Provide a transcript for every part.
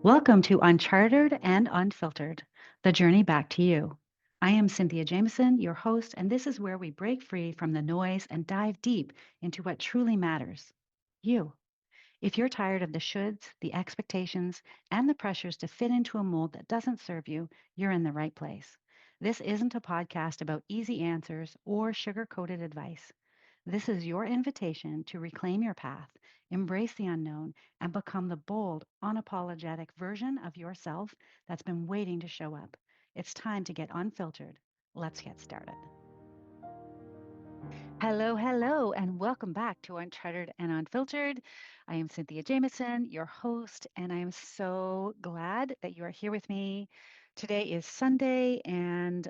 Welcome to Uncharted and Unfiltered, the journey back to you. I am Cynthia Jamieson, your host, and this is where we break free from the noise and dive deep into what truly matters you. If you're tired of the shoulds, the expectations, and the pressures to fit into a mold that doesn't serve you, you're in the right place. This isn't a podcast about easy answers or sugar coated advice. This is your invitation to reclaim your path, embrace the unknown, and become the bold, unapologetic version of yourself that's been waiting to show up. It's time to get unfiltered. Let's get started. Hello, hello, and welcome back to Uncharted and Unfiltered. I am Cynthia Jamieson, your host, and I am so glad that you are here with me. Today is Sunday, and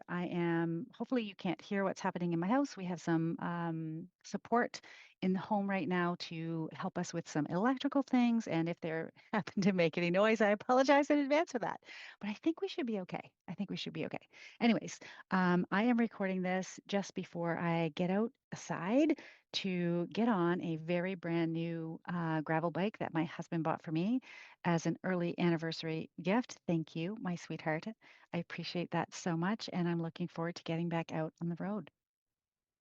hopefully, you can't hear what's happening in my house. We have some support in the home right now to help us with some electrical things. And if they happen to make any noise, I apologize in advance for that. But I think we should be okay. I think we should be okay. Anyways, I am recording this just before I get outside to get on a very brand new gravel bike that my husband bought for me as an early anniversary gift. Thank you, my sweetheart. I appreciate that so much. And I'm looking forward to getting back out on the road.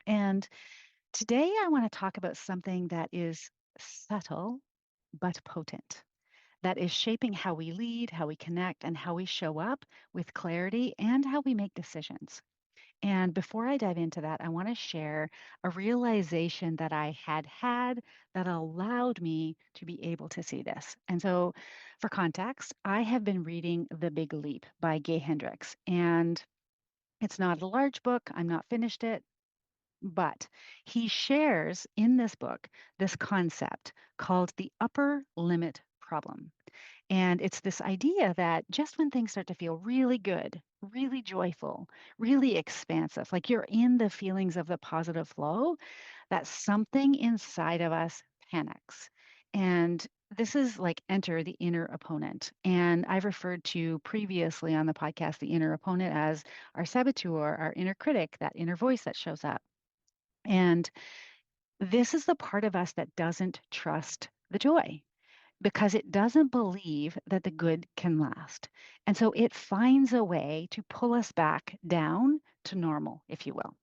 And today I want to talk about something that is subtle but potent, that is shaping how we lead, how we connect, and how we show up with clarity and how we make decisions. And before I dive into that, I want to share a realization that I had that allowed me to be able to see this. And so, for context, I have been reading The Big Leap by Gay Hendricks, and it's not a large book. I'm not finished it, but he shares in this book this concept called the upper limit problem. And it's this idea that just when things start to feel really good, really joyful, really expansive, like you're in the feelings of the positive flow, that something inside of us panics. And this is like enter the inner opponent. And I've referred to previously on the podcast the inner opponent as our saboteur, our inner critic, that inner voice that shows up. And this is the part of us that doesn't trust the joy because it doesn't believe that the good can last. And so it finds a way to pull us back down to normal, if you will,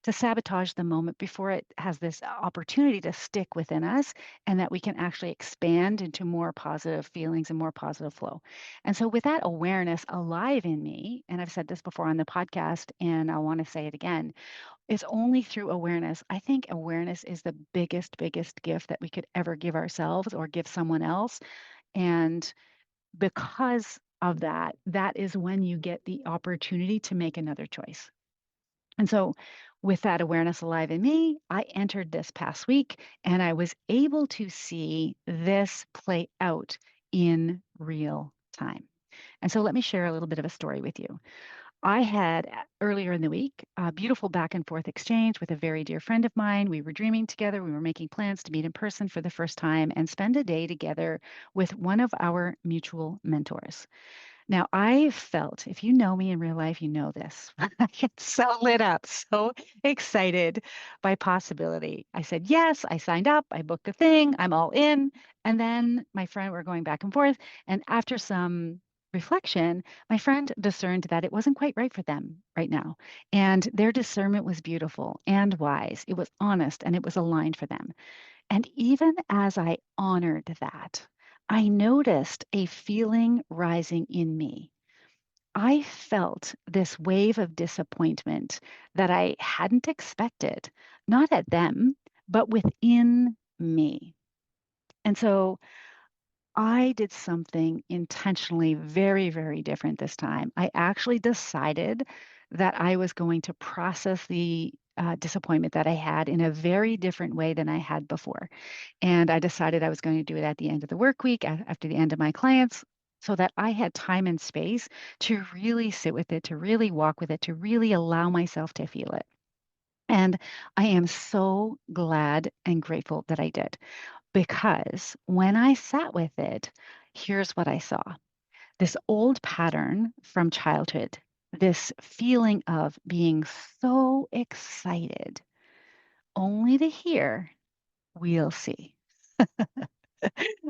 to sabotage the moment before it has this opportunity to stick within us and that we can actually expand into more positive feelings and more positive flow. And so, with that awareness alive in me, and I've said this before on the podcast, and I want to say it again, it's only through awareness. I think awareness is the biggest gift that we could ever give ourselves or give someone else. And because of that, that is when you get the opportunity to make another choice. And so, with that awareness alive in me, I entered this past week and I was able to see this play out in real time. And so, let me share a little bit of a story with you. I had earlier in the week a beautiful back and forth exchange with a very dear friend of mine. We were dreaming together. We were making plans to meet in person for the first time and spend a day together with one of our mutual mentors. Now, I felt, if you know me in real life, you know this. I get so lit up, so excited by possibility. I said, yes, I signed up, I booked the thing, I'm all in. And then my friend, we're going back and forth. And after some reflection, my friend discerned that it wasn't quite right for them right now. And their discernment was beautiful and wise. It was honest and it was aligned for them. And even as I honored that, I noticed a feeling rising in me. I felt this wave of disappointment that I hadn't expected, not at them, but within me. And so I did something intentionally very different this time. I actually decided that I was going to process the disappointment that I had in a very different way than I had before. And I decided I was going to do it at the end of the work week, after the end of my clients, so that I had time and space to really sit with it, to really walk with it, to really allow myself to feel it. And I am so glad and grateful that I did because when I sat with it, here's what I saw this old pattern from childhood, this feeling of being so excited, only to hear, we'll see,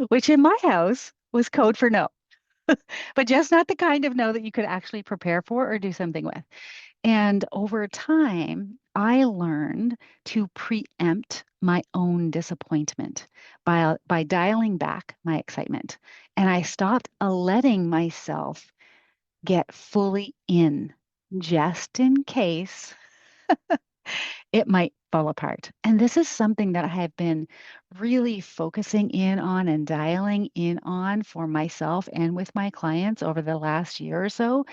which in my house was code for no. but just not the kind of no that you could actually prepare for or do something with. And over time, I learned to preempt my own disappointment by dialing back my excitement. And I stopped letting myself get fully in just in case it might fall apart. And this is something that I have been really focusing in on and dialing in on for myself and with my clients over the last year or so,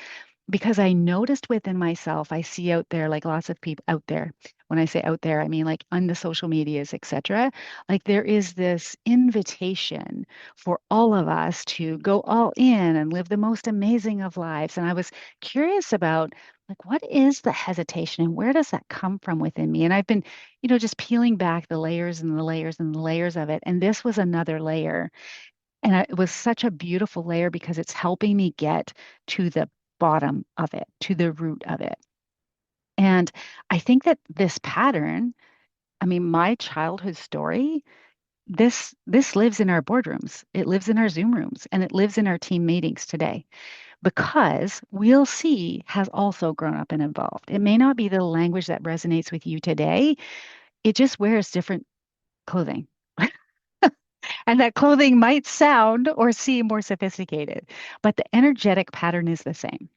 because I noticed within myself, I see out there, like lots of people out there. When I say out there, I mean like on the social medias, etc. Like there is this invitation for all of us to go all in and live the most amazing of lives. And I was curious about like what is the hesitation and where does that come from within me? And I've been, just peeling back the layers and the layers and the layers of it. And this was another layer, and it was such a beautiful layer because it's helping me get to the bottom of it, to the root of it. And I think that this pattern, I mean, my childhood story, this lives in our boardrooms. It lives in our Zoom rooms and it lives in our team meetings today because we'll see has also grown up and evolved. It may not be the language that resonates with you today. It just wears different clothing. And that clothing might sound or seem more sophisticated, but the energetic pattern is the same.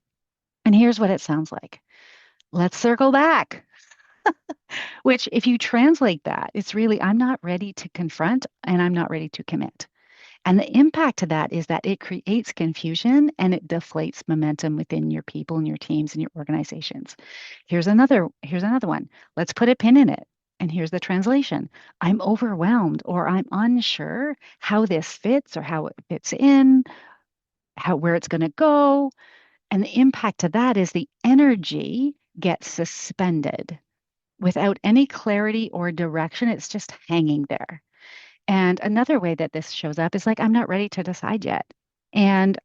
And here's what it sounds like. Let's circle back, which, if you translate that, it's really, I'm not ready to confront and I'm not ready to commit. And the impact to that is that it creates confusion and it deflates momentum within your people and your teams and your organizations. Here's another one. Let's put a pin in it. And here's the translation. I'm overwhelmed or I'm unsure how this fits or how it fits in, how where it's going to go. And the impact to that is the energy gets suspended without any clarity or direction. It's just hanging there. And another way that this shows up is like, I'm not ready to decide yet. And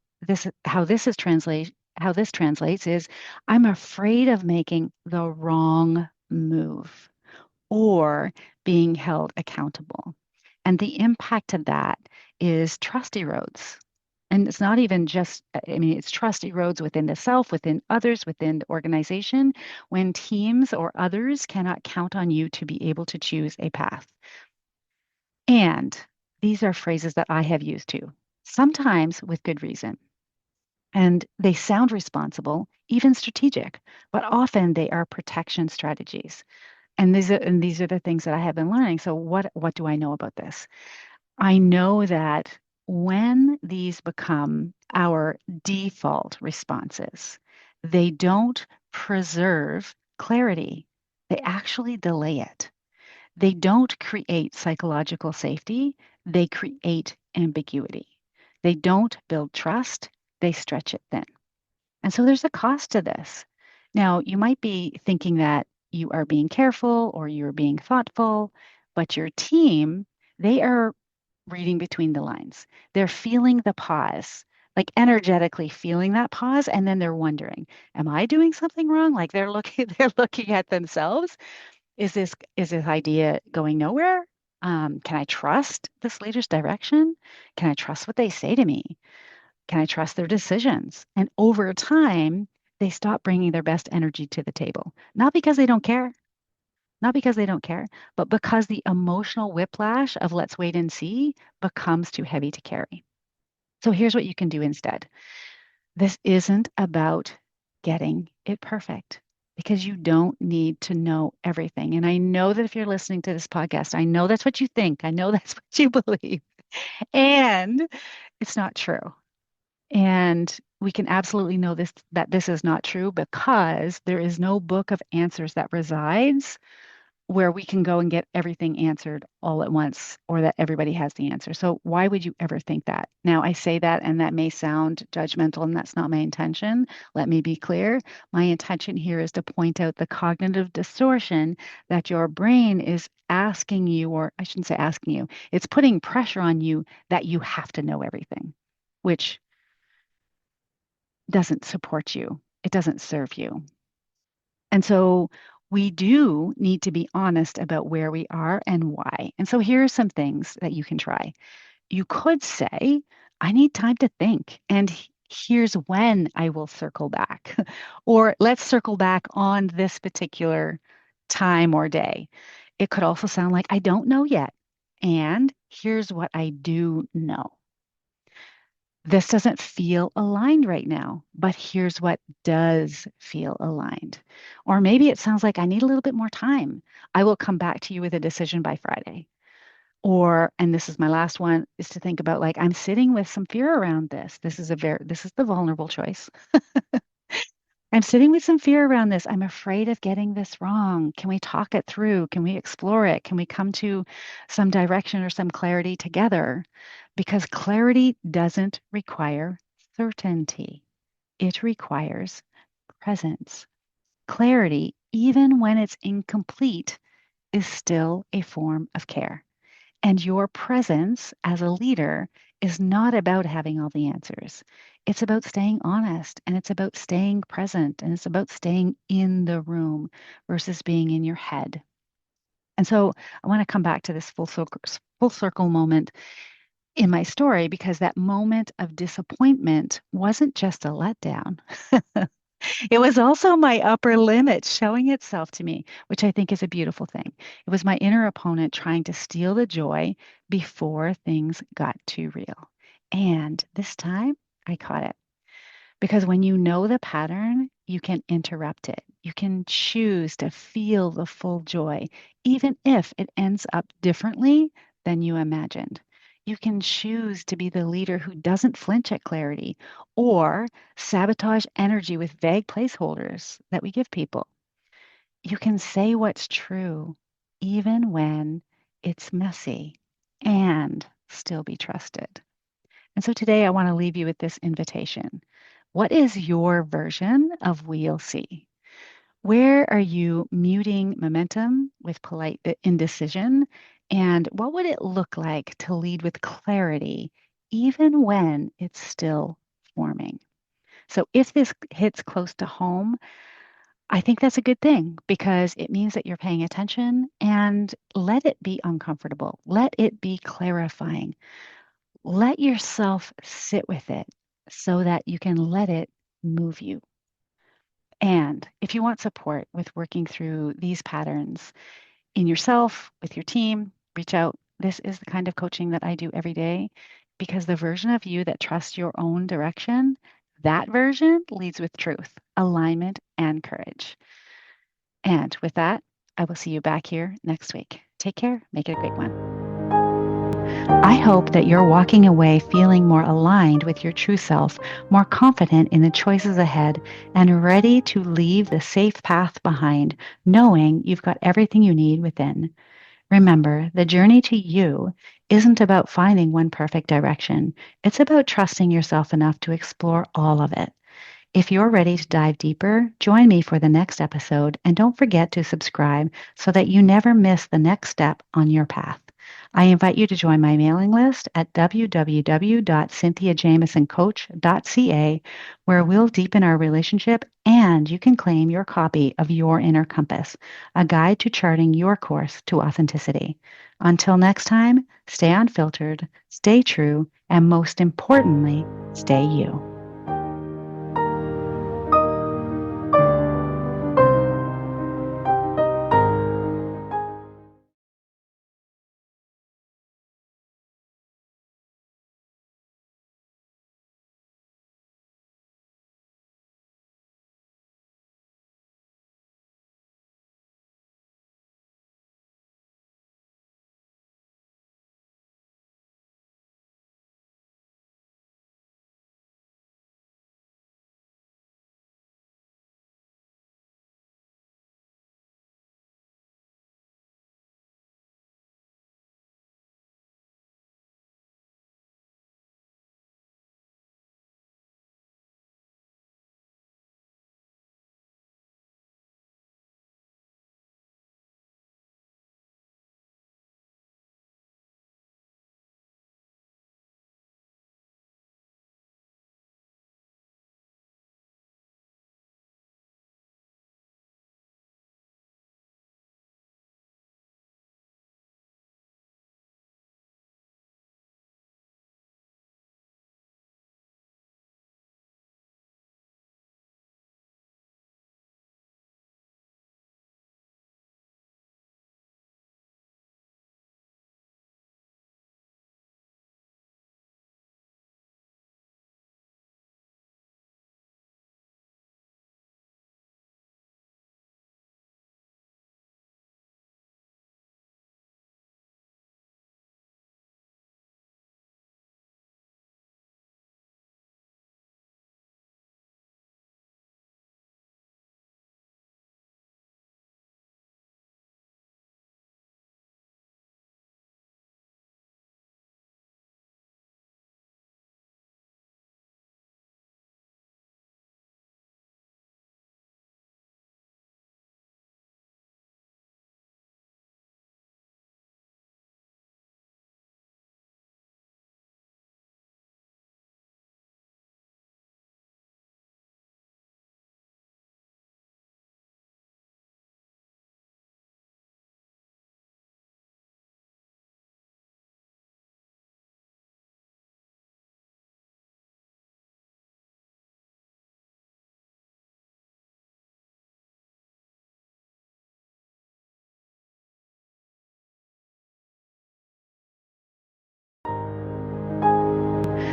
how this translates is I'm afraid of making the wrong move or being held accountable. And the impact of that is trust erodes. And it's not even just, I mean, it's trust erodes within the self, within others, within the organization, when teams or others cannot count on you to be able to choose a path. And these are phrases that I have used too, sometimes with good reason. And they sound responsible, even strategic, but often they are protection strategies. And these are the things that I have been learning. So what do I know about this? I know that when these become our default responses, they don't preserve clarity. They actually delay it. They don't create psychological safety, they create ambiguity. They don't build trust, they stretch it thin. And so there's a cost to this. Now, you might be thinking that you are being careful or you're being thoughtful, but your team, they are reading between the lines. They're feeling the pause, like energetically feeling that pause, and then they're wondering, am I doing something wrong? Like they're looking, they're looking at themselves. Is this idea going nowhere? Can I trust this leader's direction? Can I trust what they say to me? Can I trust their decisions? And over time, they stop bringing their best energy to the table. Not because they don't care, not because they don't care, but because the emotional whiplash of let's wait and see becomes too heavy to carry. So here's what you can do instead. This isn't about getting it perfect because you don't need to know everything. And I know that if you're listening to this podcast, I know that's what you think. I know that's what you believe. And it's not true. And we can absolutely know that this is not true because there is no book of answers that resides where we can go and get everything answered all at once or that everybody has the answer. So why would you ever think that? Now, I say that and that may sound judgmental and that's not my intention. Let me be clear. My intention here is to point out the cognitive distortion that your brain is asking you, or I shouldn't say asking you, it's putting pressure on you that you have to know everything, which doesn't support you. It doesn't serve you. And so we do need to be honest about where we are and why. And so here are some things that you can try. You could say, I need time to think. And Here's when I will circle back. Or let's circle back on this particular time or day. It could also sound like I don't know yet. And here's what I do know. This doesn't feel aligned right now, but here's what does feel aligned. Or maybe it sounds like I need a little bit more time. I will come back to you with a decision by Friday. Or, and this is my last one, is to think about like I'm sitting with some fear around this. This is the vulnerable choice. I'm sitting with some fear around this. I'm afraid of getting this wrong. Can we talk it through? Can we explore it? Can we come to some direction or some clarity together? Because clarity doesn't require certainty, it requires presence. Clarity, even when it's incomplete, is still a form of care. And your presence as a leader is not about having all the answers. It's about staying honest and it's about staying present and it's about staying in the room versus being in your head. And so I want to come back to this full circle moment in my story because that moment of disappointment wasn't just a letdown. It was also my upper limit showing itself to me, which I think is a beautiful thing. It was my inner opponent trying to steal the joy before things got too real. And this time I caught it. Because when you know the pattern, you can interrupt it. You can choose to feel the full joy, even if it ends up differently than you imagined. You can choose to be the leader who doesn't flinch at clarity or sabotage energy with vague placeholders that we give people. You can say what's true, even when it's messy, and still be trusted. And so today I want to leave you with this invitation. What is your version of we'll see? Where are you muting momentum with polite indecision? And what would it look like to lead with clarity, even when it's still forming? So if this hits close to home, I think that's a good thing because it means that you're paying attention and let it be uncomfortable. Let it be clarifying. Let yourself sit with it so that you can let it move you. And if you want support with working through these patterns in yourself, with your team, reach out. This is the kind of coaching that I do every day because the version of you that trusts your own direction, that version leads with truth, alignment, and courage. And with that, I will see you back here next week. Take care. Make it a great one. I hope that you're walking away feeling more aligned with your true self, more confident in the choices ahead, and ready to leave the safe path behind, knowing you've got everything you need within. Remember, the journey to you isn't about finding one perfect direction. It's about trusting yourself enough to explore all of it. If you're ready to dive deeper, join me for the next episode and don't forget to subscribe so that you never miss the next step on your path. I invite you to join my mailing list at www.cynthiajamisoncoach.ca, where we'll deepen our relationship and you can claim your copy of Your Inner Compass, a guide to charting your course to authenticity. Until next time, stay unfiltered, stay true, and most importantly, stay you.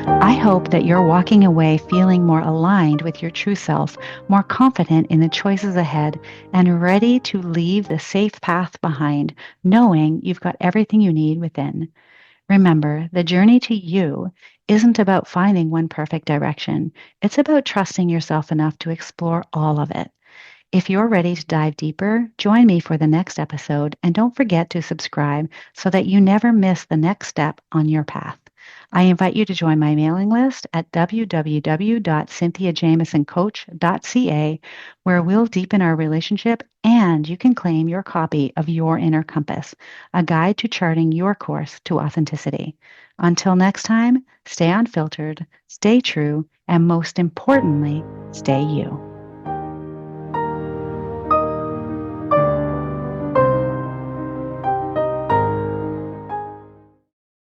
I hope that you're walking away feeling more aligned with your true self, more confident in the choices ahead, and ready to leave the safe path behind, knowing you've got everything you need within. Remember, the journey to you isn't about finding one perfect direction. It's about trusting yourself enough to explore all of it. If you're ready to dive deeper, join me for the next episode and don't forget to subscribe so that you never miss the next step on your path. I invite you to join my mailing list at www.cynthiajamisoncoach.ca, where we'll deepen our relationship and you can claim your copy of Your Inner Compass, a guide to charting your course to authenticity. Until next time, stay unfiltered, stay true, and most importantly, stay you.